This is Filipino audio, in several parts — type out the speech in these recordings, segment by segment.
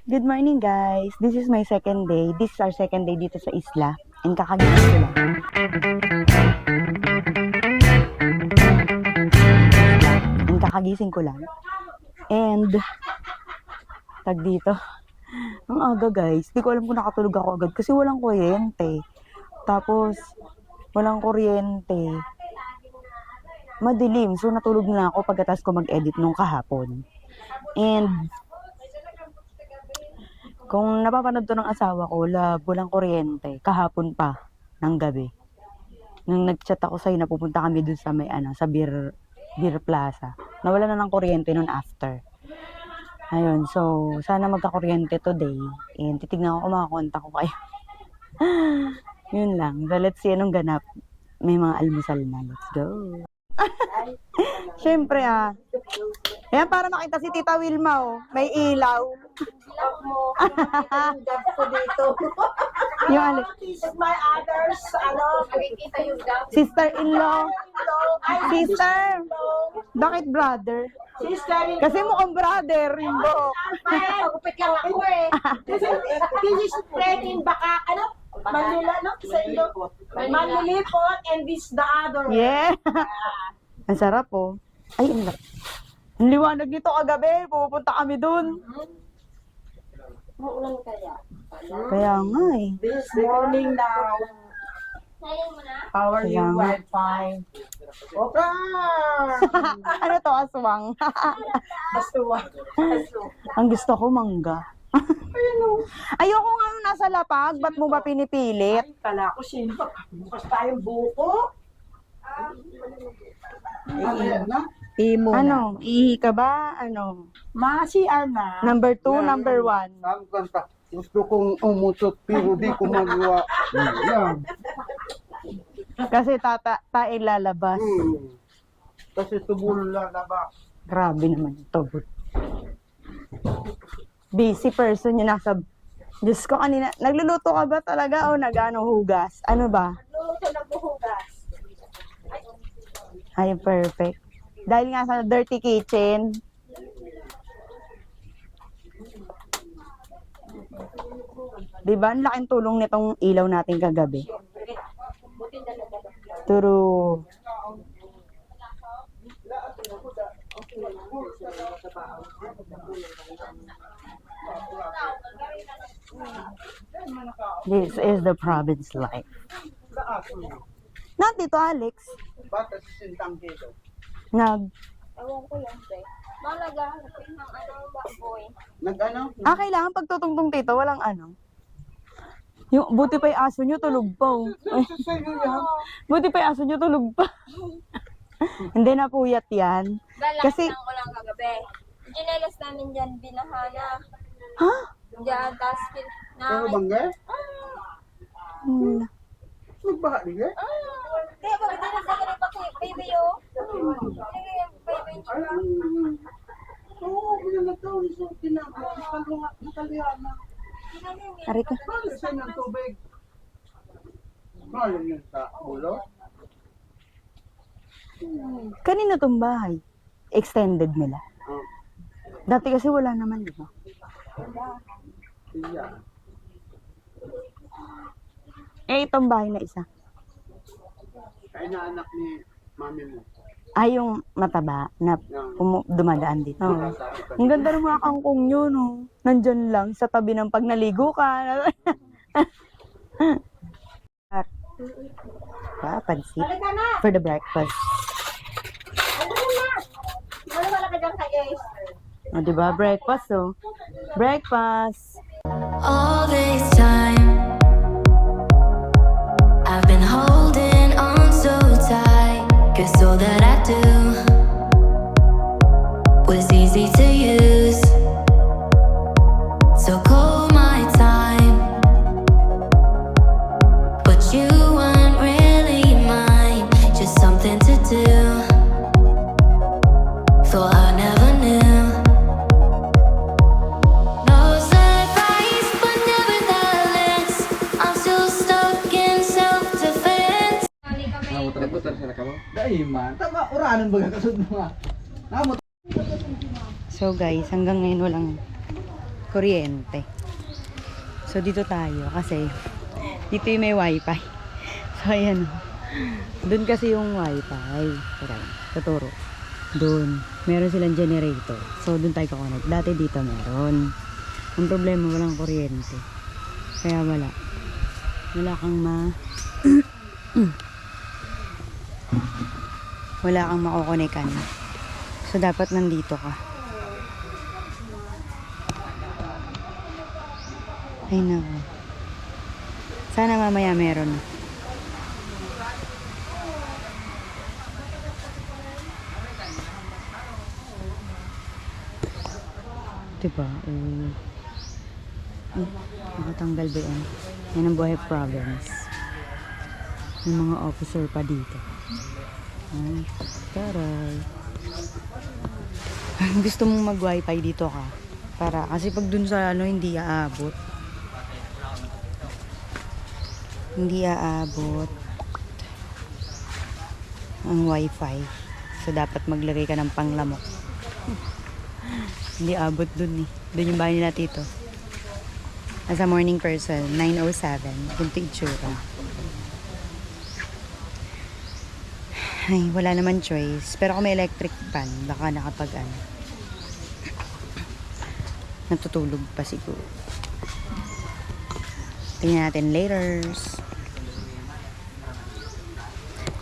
Good morning guys. This is my second day. This is our second day dito sa isla. And kakagising ko lang. And tag dito. Ang aga guys. Di ko alam kung nakatulog ako agad kasi walang kuryente. Tapos walang kuryente. Madilim. So natulog na ako pagkatapos ko mag-edit nung kahapon. And kung napapanood to ng asawa ko, walang kuryente, kahapon pa, ng gabi. Nung nag-chat ako sa'yo, napupunta kami dun sa may, sa Beer Plaza. Nawala na ng kuryente nun after. Ayun, so, sana magka-kuryente today. And titignan ko kung makakontak ko kayo. Yun lang. So, let's see anong ganap. May mga almusal na. Let's go. Siyempre Ayan, para makita si Tita Wilma, oh. May ilaw. Yung Alex. My others, nakikita yung gap. Sister-in-law. Sister. Bakit brother? Sister, Kasi mukhang brother, yung buhok. magupit lang ako eh. Kasi this is spreading baka, Manila, no? Sa ilo. Manlilipot and this the other. Yeah. Ang sarap, oh. Ay, ang liwanag nito kagabi. Pupunta kami dun. Maulan kaya? Kaya nga eh. This morning now. How are you, Kaya nga. Wi-Fi? Opa! Ano to, aswang? Aswa. Ang gusto ko, mangga. Ayoko nga nung nasa lapag. Ba't mo ba pinipilit? Kala ko sino ba? Bukas tayong buko. Ayan na. Imo ano? Ihi ka ba? Ano? Ma-CR na. Number 2, number 1. Ang kanta, gusto kong umutot pero di ko magawa. Yan. Kasi tae lalabas. Kasi tubol lalabas. Grabe naman ito. Busy person yung nasa... Diyos ko, kanina, nagluluto ka ba talaga o nag-ano hugas? Ano ba? Luluto na buhugas. Ay, perfect. Dahil nga sa dirty kitchen. Diba? Ang laking tulong nitong ilaw natin kagabi. True. This is the province life. Nandito, Alex. Bata si Sintang dito. Nag... Ewan ko lang, be. Naghahanapin ng baboy. Nag-ano? Kailangan pagtutungtong tito, walang ano. Yung, buti pa yung aso nyo, tulog pa. Oh. Ay, buti pa yung aso nyo, tulog pa. Hindi na puyat yan. Kasi- Kasi... ko lang kagabi. Yung Ginelas namin dyan, binahana. Ha? Diyan, tapos Pero bangga? Hmm. Magbaha niya? Kaya bakit din sa ganun pa baby, oh? Baby, Oo, pinalagaw. So, tinagawa. Nakaliana. Ari ka. Kasi ng tubig. Ngayon yun sa ulo. Kanina tong bahay. Extended nila. Oh, Dati kasi wala naman, di ba? iya. Itong bahay na isa. Kaya na anak ni mami mo. Yung mataba na dumadaan dito. Sabi pa Ang ganda ng mga kangkong nyo, no? Nandyan lang sa tabi ng pag naligo ka. Pansit. Halika na! For the breakfast. Halika na! Wala ka dyan kay Ace. O, diba? Breakfast, oh. Breakfast. All this time, I've been holding on so tight, 'cause all that I do was easy to use. So call my time, but you weren't really mine, just something to do. Thought I never knew. No surprise, but nevertheless, I'm still stuck in self-defense. Nabutar sila ka mo? Dahil man. Tama, uranan baga kasud mo nga. Namot. So guys, hanggang ngayon walang kuryente. So, dito tayo kasi dito yung may wifi. So, ayan. Doon kasi yung wifi. Tara, tuturo. Doon. Meron silang generator. So, doon tayo kakonect. Dati dito meron. Ang problema, walang kuryente. Kaya wala. Wala kang wala kang makokonekan. So, dapat nandito ka. Ay, nako. Sana mamaya meron. Diba? Nakatanggal ba yan? Yan ang Buhay Province. May mga officer pa dito. Ay, taray. Gusto mong mag-wifi dito ka. Kasi pag dun sa hindi aabot. Hindi aabot ang wifi. So, dapat maglagay ka ng panglamok. Hindi abot dun eh. Dun yung bahay nila tito. As a morning person, 9:07. Kunti itsura. Ay, wala naman choice. Pero kung may electric fan, baka natutulog pa siguro. Tingnan natin later.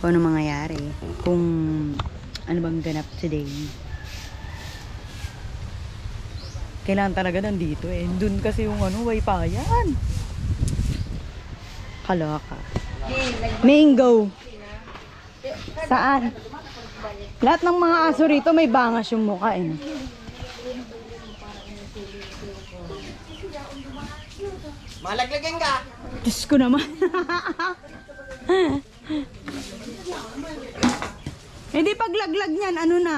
Kung ano mangyayari. Kung ano bang ganap today. Kailangan talaga nandito eh. Doon kasi yung wifi yan. Kaloka. Mango. Saan? Lahat ng mga aso rito may bangas yung mukha eh. Malaglagyan ka. Diyos ko naman. Hindi paglaglag niyan, ano na?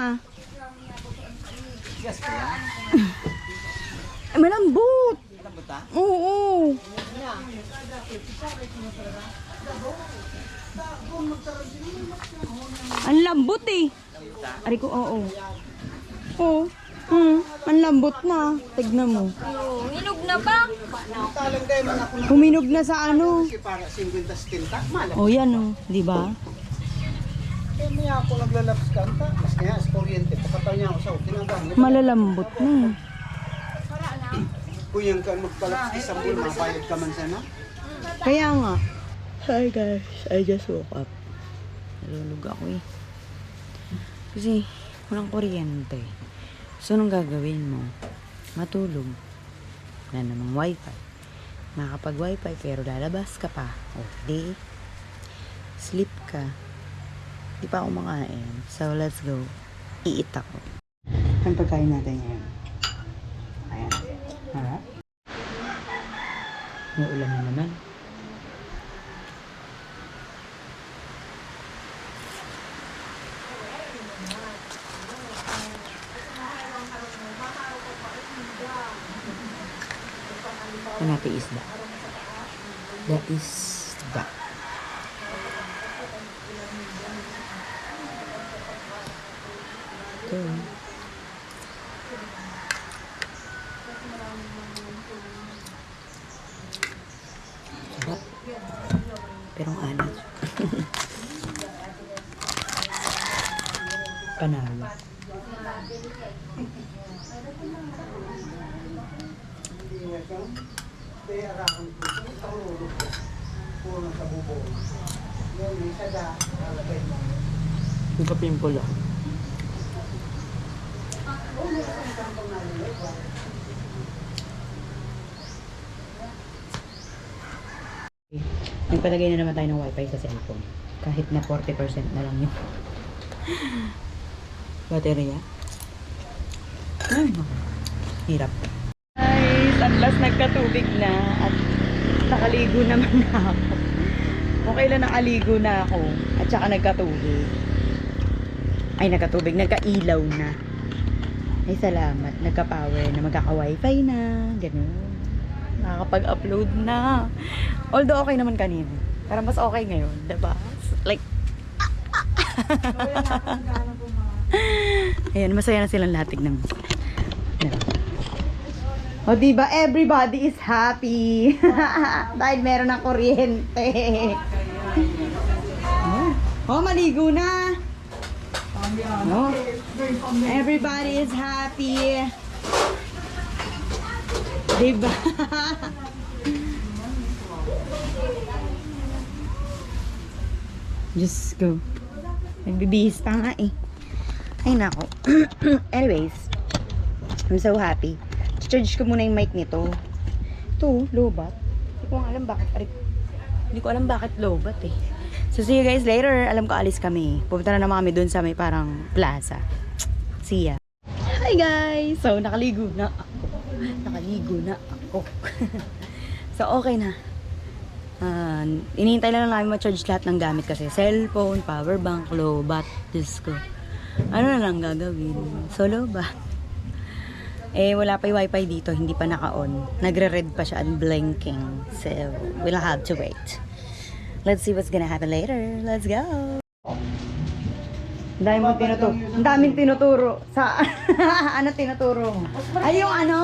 Ay, malambot. Oo. Ang lambot eh. Ari ko, oo. Oo. Ang lambot na. Tignan mo. Hinog na ba? Talang kayo man ako na Huminog na sa ano. para 50 stinta. Malak. Oh, yan oh. Di ba? Kaya may ako naglalaps kanta. Mas kaya sa kuryente. Pakataw niya ako sa tinagang. Malalambot na eh. Kung yung kan magpalaps isang buwan, mabayad ka man sana. Kaya nga. Hi guys, I just woke up. Nalulog ako eh. Kasi walang kuryente. So, anong gagawin mo? Matulog. Wala namang wifi. Makakapag-wifi pero lalabas ka pa. O, di. Sleep ka. Di pa ako makain. So, let's go. Iit ako. Ang pagkain natin ngayon. Ayan. Harap. Naulan na naman. Ano natin isda? The isda. Ito. Sarap. Pero ang alat. Panalo. Ito pimple ako. Nagpalagay na naman tayo ng wifi sa cellphone. Kahit na 40% na lang yun. Baterya. Ay, naku. Hirap. Guys, at last nagkatubig na at nakaligo naman na ako. Kung kailan nakaligo na ako at saka nagkatubig. Ay, nagkatubig. Nagkailaw na. Ay, salamat. Nagka-power na. Magkaka-wifi na. Ganun. Nakakapag-upload na. Although okay naman kanina. Pero mas okay ngayon. Diba? Like, ayan, masaya na silang lahat. Tignan mo. O diba, everybody is happy. Dahil meron ng kuryente. Oh, maligo na. Oh, everybody is happy. Diba? Diyos ko. Nagbibihis pa nga eh. Ay nako. Anyways, I'm so happy. Charge ko muna yung mic nito. Ito, lobat. Hindi ko alam bakit lobat eh. So see you guys later. Alam ko alis kami. Pupunta na naman kami dun sa may parang plaza. See ya. Hi guys! So nakaligo na ako. So okay na. Inihintay lang namin ma-charge lahat ng gamit kasi cellphone, power bank, lobat, disco. Ano na lang gagawin? So lobat. Eh wala pa yung wifi dito, hindi pa naka-on. Nagre-red pa siya and blinking. So we'll have to wait. Let's see what's gonna happen later. Let's go. Ang daming tinuturo sa ano tinuturo? Ay yung ano?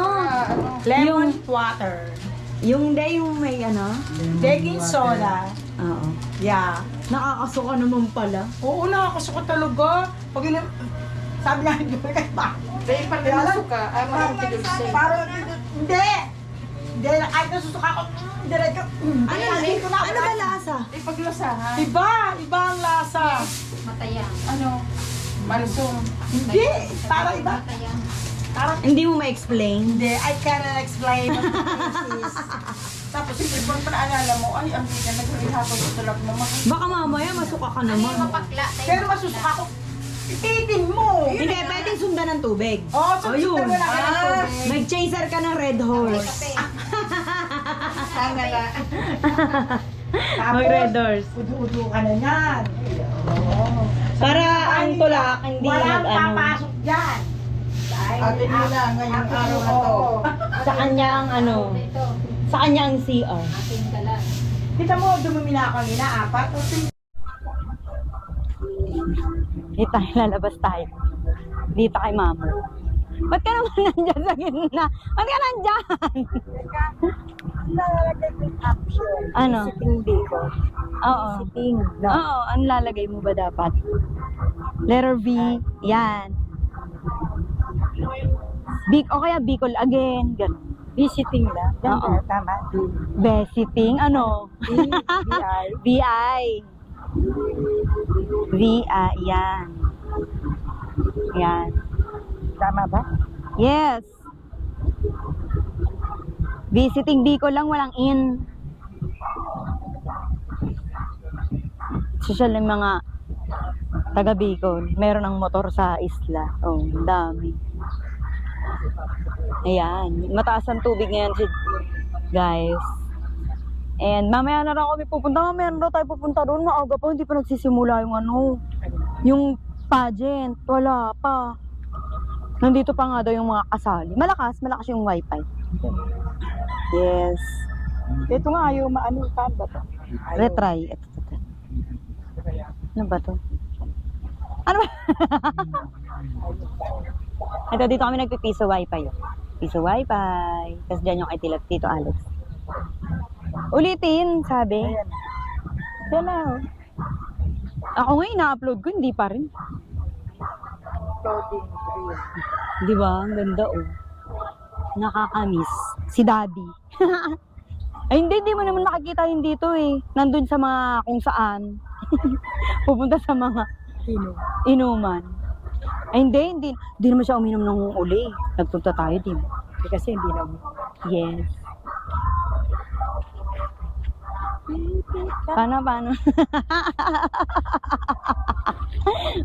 Lemon water. Yung may ano? Baking soda. Oo. Yeah. Nakakasuka naman pala. Oo, nakakasuka talaga. Pag sabi niya, hindi ko ba? Dahil pag nasuka, ay marami kidulse. Parang, hindi. Hindi, kahit nasusuka ko, diretso. Ano ba lasa? Ay paglasahan. Iba ang lasa. Matayang. Ano? Malusong. Hindi, parang iba. Matayang. Parang, Hindi mo ma-explain? hindi, I cannot explain what it is. Tapos, pag panaalala mo, ay, ang bigan, nag-rehapon ko talaga naman. Baka mamaya masuka ka naman. Mapakla. Pero masusuka ko, ipitin mo. Hindi, pwedeng sundan ng tubig. Oo, so, Ayun. mo lang ang tubig. Mag-chaser ka ng red horse. Sana la. Mag-red horse. Udu-udu ka na yan. Oo. Para ang tulak, hindi Walang mag-ano. papasok dyan. Atin mo na ngayong araw na to. Sa kanya ang ano. Ito. Sa kanya ang CR. Ating kalan. Kita mo, dumumi na ako nila, 4 o 5. Dito tayo, lalabas tayo. Dito kay mama. Ba't ka naman nandyan sa gitna? Ba't ka nandyan? Nalalagay ko yung option. Ano? Sitting dito. Oo. Sitting. Oo, ang lalagay mo ba dapat? Letter V, yan. O kaya Bicol again, ganun. Visiting lang. Oo. Tama. Visiting, ano? BI. VI. VI, yan. Yan. Tama ba? Yes. Visiting Bicol lang, walang in. Social ng mga taga Bicol. Meron ng motor sa isla. Oh, ang dami. Ayan. Mataas ang tubig ngayon, guys. And mamaya na raw kami pupunta. Mamaya na raw tayo pupunta doon. Maaga pa, hindi pa nagsisimula yung ano. Yung pageant. Wala pa. Nandito pa nga daw yung mga kasali. Malakas yung wifi. Yes. Ito nga, ayaw maano ka ba to? Retry. Ito. Ano ba to? Ano ba? Ito, dito kami nagpipiso wifi. Piso wifi. Tapos dyan yung kay Tito Alex. Ulitin, sabi. Yan na. Ako nga, ina-upload ko, hindi pa rin. Floating. Di ba? Ang ganda, oh. Nakakamiss. Si Daddy. Ay, hindi mo naman makikita yun dito, eh. Nandun sa mga kung saan. Pupunta sa mga inuman. Ay, hindi naman siya uminom ng uli. Nagpunta tayo, di ba? Kasi hindi na. Yes. Paano?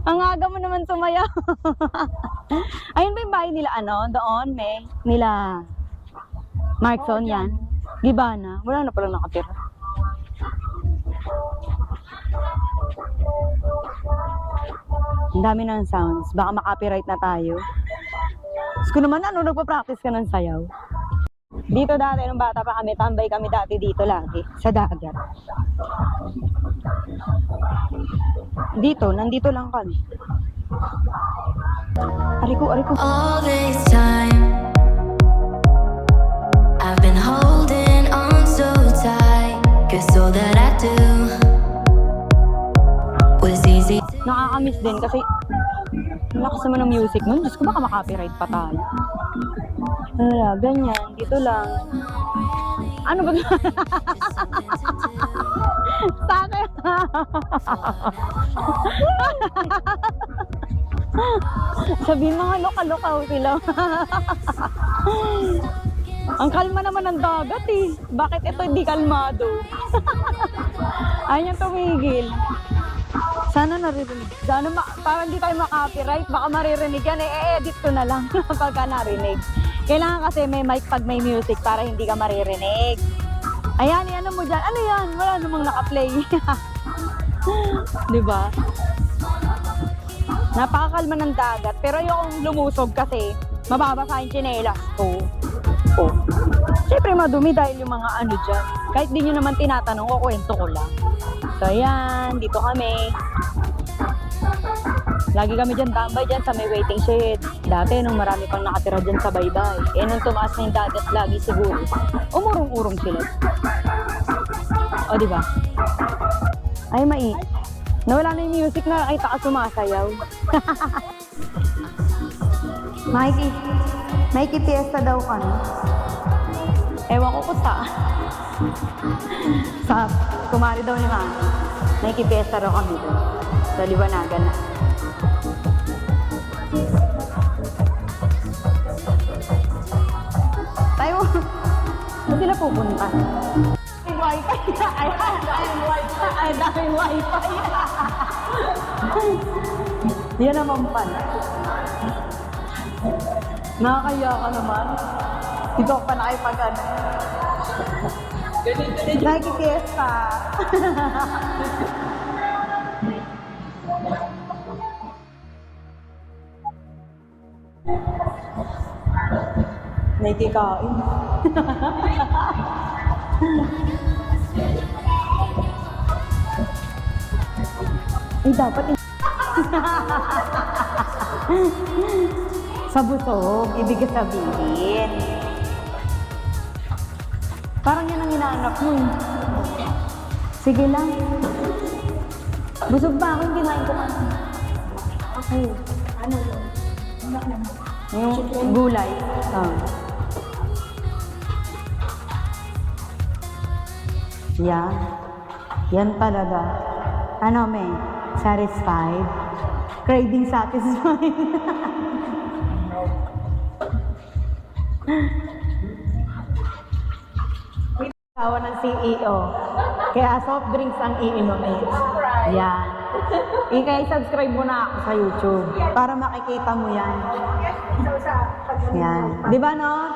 Ang aga mo naman sumayaw. Ayun ba yung bahay nila, doon, nila Markson, yan. Gibana. Wala na palang nakatira. Ang dami ng sounds. Baka makapiright na tayo. Tapos ko naman, nagpa-practice ka ng sayaw? Dito dati, nung bata pa kami, tambay kami dati dito lagi, sa dagat. Nandito lang kami. Ariko. All this time Guess all that I do was easy. Nakakamiss din kasi ang lakas naman ng music nun. Diyos ko, baka makapiright pa tayo. Wala, ganyan. Dito lang. Ano ba? Sa akin. Sabihin mga loka-loka sila. Ang kalma naman ng dagat eh. Bakit ito hindi kalmado? Ayaw niyang tumigil. Sana naririnig. Sana para hindi tayo makapiright. Baka maririnig yan. I-edit ko na lang pagka narinig. Kailangan kasi may mic pag may music para hindi ka maririnig. Ayan, ano mo dyan? Ano yan? Wala namang naka-play. Diba? Napakakalma ng dagat. Pero yung lumusog kasi, mababasa yung tsinelas ko. Oh. Siyempre madumi dahil yung mga ano dyan. Kahit di nyo naman tinatanong, kukwento ko lang. So ayan, dito kami. Lagi kami dyan tambay dyan sa may waiting shed. Dati nung marami pang nakatira dyan sa baybay. Eh nung tumaas na yung dagat lagi siguro, umurong-urong sila. O diba? Ay nawala na yung music na nakita ka sumasayaw. Mikey Fiesta daw kami. Ewan ko sa kumari daw ni Mami. Mikey Fiesta daw kami doon. Sa Liwanagan na. Tayo, saan sila pupunta? Wifi. Ay, daming wifi. Yan naman pala. Nakakaya ka naman. Dito pa na kayo pag-ano. Nagkikiesta. Nagkikain. Ay, dapat sa busog, ibig sabihin. Parang yan ang hinahanap mo. Sige lang. Busog ba ako? Kinain ko kasi. Okay. Ano yun? Yung gulay. Yan. Yan talaga. Ano, may? Satisfied? Craving satisfied? Tawa ng CEO. Kaya soft drinks ang iinumin. Yan. I-subscribe mo na ako sa YouTube para makikita mo yan. Yan. Di ba no?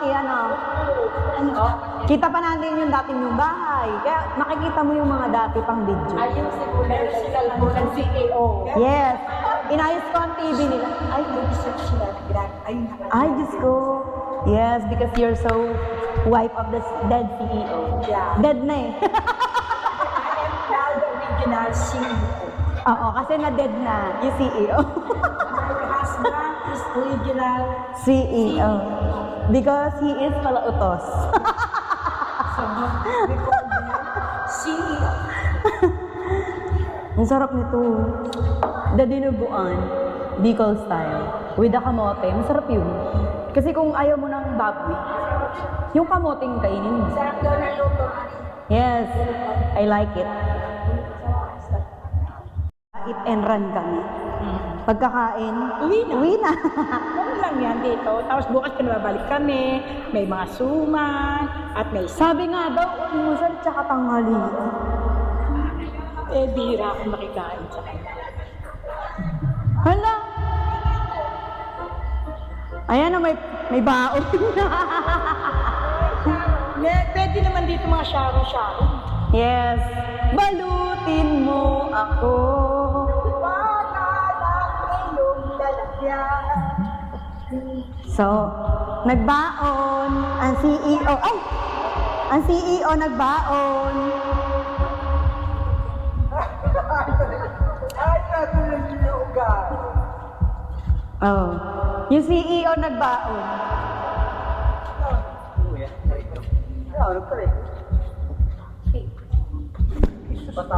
Kita pa natin yung dating yung bahay. Kaya makikita mo yung mga dati pang video. Ayun sila po ng CEO. Yes. Inayos ko ang TV nila. Ay, nag-research sila. Ayun. Ay, Diyos ko. Yes, because you're so wife of the dead CEO. Yeah. Dead na eh. I am now the original CEO. Oo, kasi na-dead na yung CEO. My husband is original CEO. Because he is palautos. So, we call them CEO. Ang sarap nito. The dinuguan, Bicol style. With the kamote. Masarap yun. Kasi kung ayaw mo ng baboy, yung kamoteng kainin mo. Sarap daw ng luto. Yes, I like it. Eat and run kami. Pagkakain, uwi na. Ano lang yan dito. Tapos bukas pinabalik kami. May mga suman. At may Sabi nga daw, umusal tsaka tanghali. bihira akong makikain sa kanya. Hala! Ayan na, may baon. Pwede naman dito mga sharon-sharon. Yes. Balutin mo ako. So, nagbaon ang CEO. Ay! Ang CEO nagbaon. Oh. Yung CEO nagbaon. All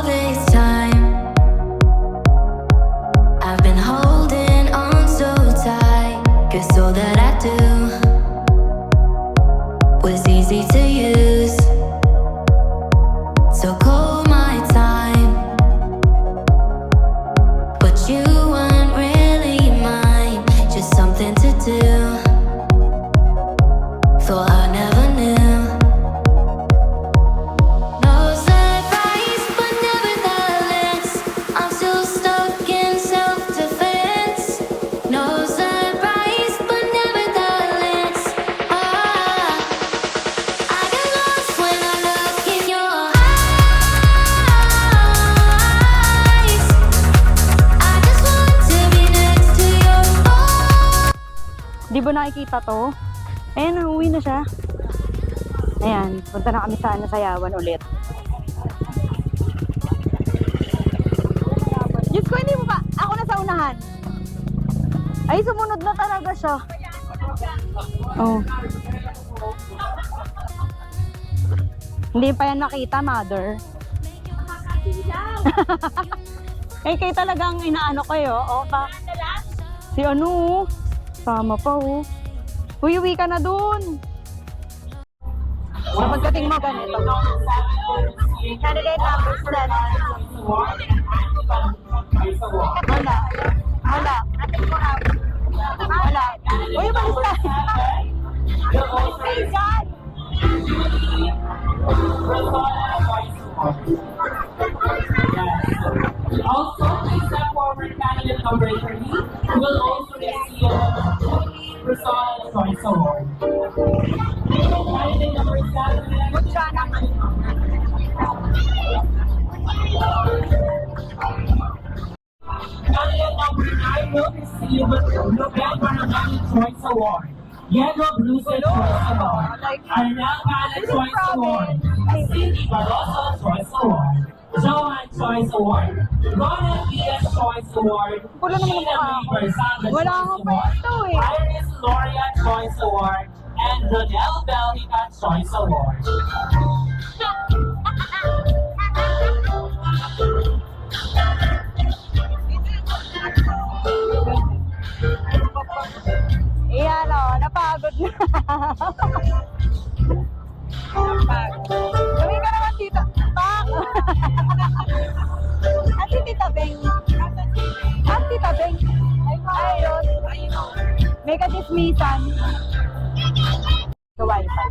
this time, I've been holding on so tight, 'cause all that I do was easy to use. So call my time, but you weren't really mine, just something to do. Thought I never knew. No surprise, but nevertheless, I'm still stuck in self-defense. No surprise, but nevertheless, I get lost when I look in your eyes. I just want to be next to your Di ba nakikita to? Ayan, uuwi na siya. Ayan, punta na kami sa Sayawan ulit. Diyos ko, hindi mo ba? Ako na sa unahan. Ay, sumunod na talaga siya. Oh. Hindi pa yan nakita, mother. Eh, kayo talagang inaano kayo. Oh, si ano, sama pa, oh. Uwi ka na dun. Pagdating mo ganito. Candidate number 7. Wala. Wala. Wala. Uy, balis na. Stay dyan. Also, please step forward, candidate number 3 will also receive a Personal Choice Award. Candidate number 7, candidate number 9 will receive Nobel Barangay Choice Award. Yellow Blues and Choice Award. Arnel Cannon Choice Award. Cindy Barroso Choice Award. Joanne Choice Award. Ronald Diaz Choice Award. Wala naman Sheila mukha May ako. Barsaga Wala Choice akong Award. pwesto eh. Iris Gloria Choice Award. And Ronel Bellica Choice Award. Iyan o, napagod na. Gawin ka naman dito. Pak! At si Tita Beng. At Tita Beng. Ayun. May kadismisan. Sa wifi.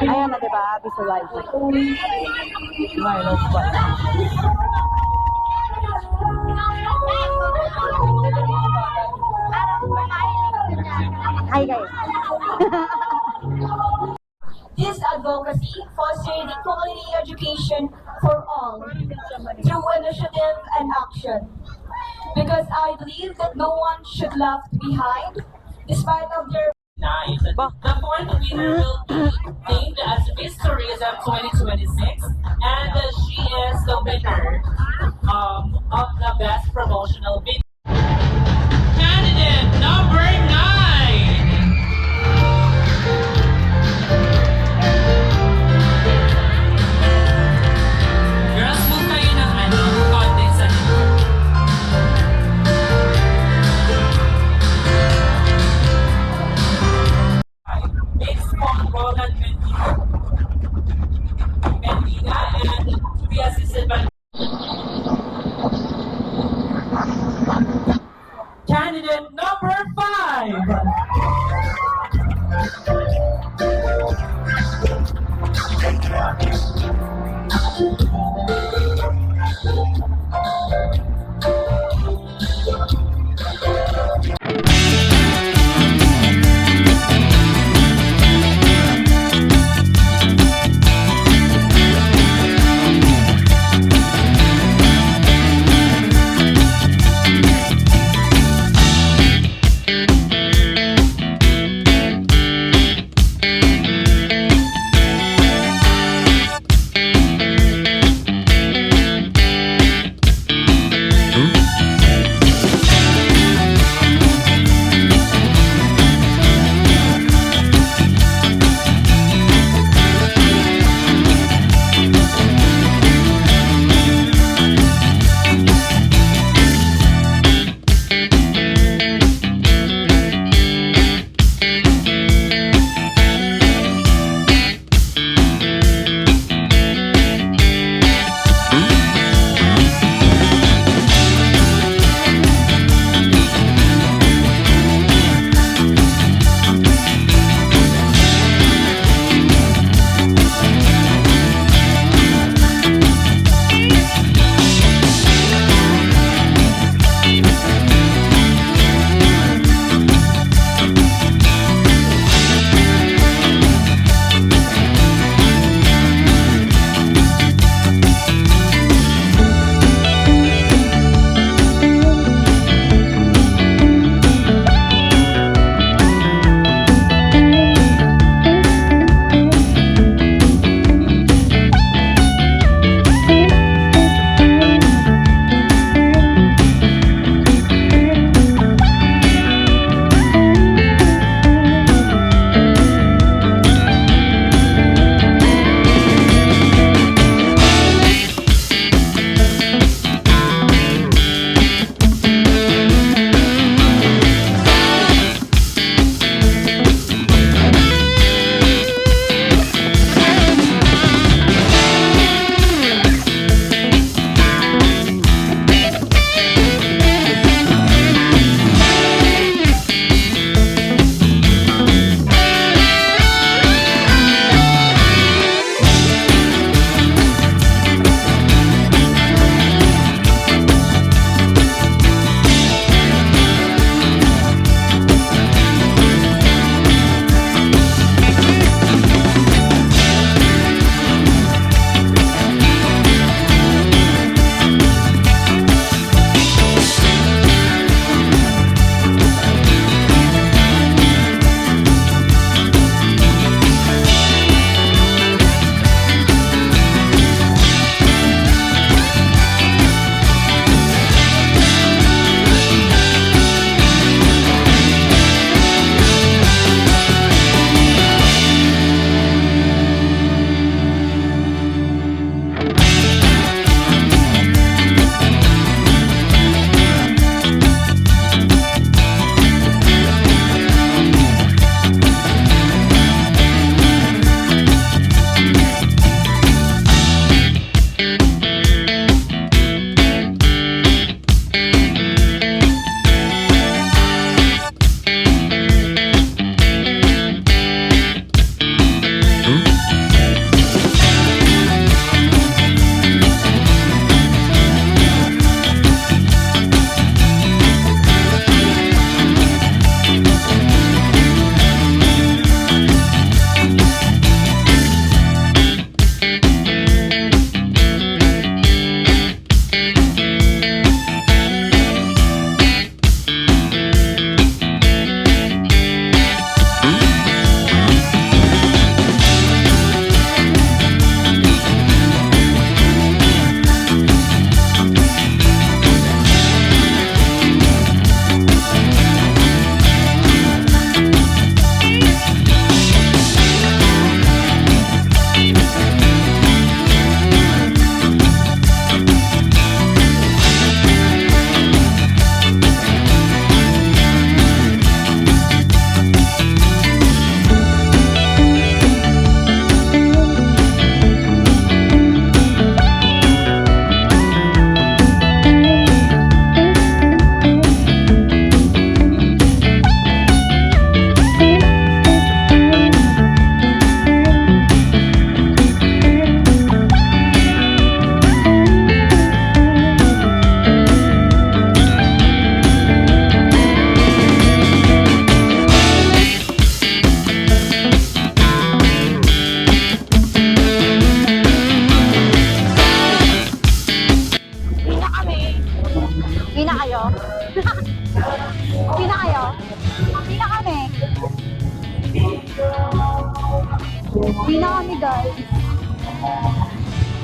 Ayan na, diba? Abi sa wifi. Wireless ba? Hi guys. This advocacy fosters equality education for all through initiative and action. Because I believe that no one should left behind despite of their Nice. The fourth winner will be named as Miss Tourism 2026, and she is the winner of the Best Promotional Video. Candidate number 9. Girls, move kayo ng konti sa likod. Miss Paul Roland Medina, and to be assisted by candidate number 5.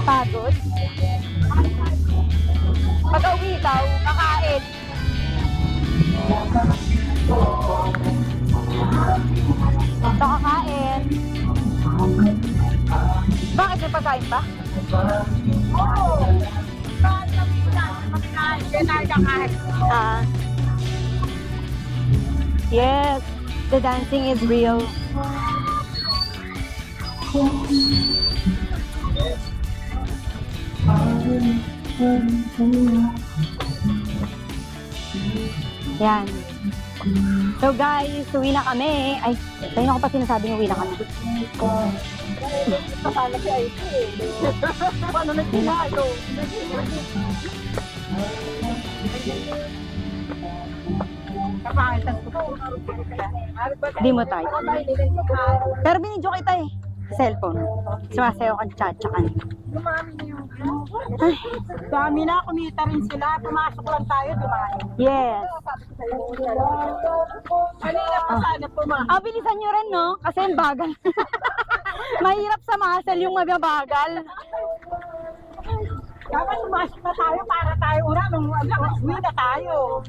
Pagod? Pag-uwi daw, kakain. Ito kakain. Bakit may pagkain pa? Ah. Yes, the dancing is real. Yan. So guys, uwi na kami. Ay, tayo ako pa sinasabing uwi na kami. Akala si Aiko eh. Paano nagtinalo? Kapangitan ko. Di mo tayo. Pero binidyo kita eh. Cellphone. Sumasayaw kang tsa-tsa ka. Dami na, kumita rin sila. Pumasok lang tayo, dumami. Yes. Kanina pa sana pumasok. Ah, bilisan nyo rin, no? Kasi yung bagal. Mahirap sa muscle yung mababagal. Dapat pumasok na tayo para tayo una nung uwi na tayo.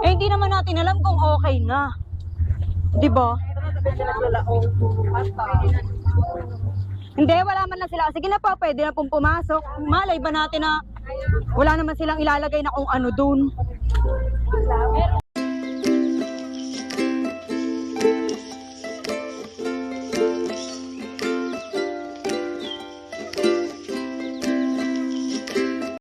Eh, hindi naman natin alam kung okay na. Di ba? Hindi, wala man lang sila. Sige na po, pwede na pong pumasok. Malay ba natin na wala naman silang ilalagay na kung ano dun.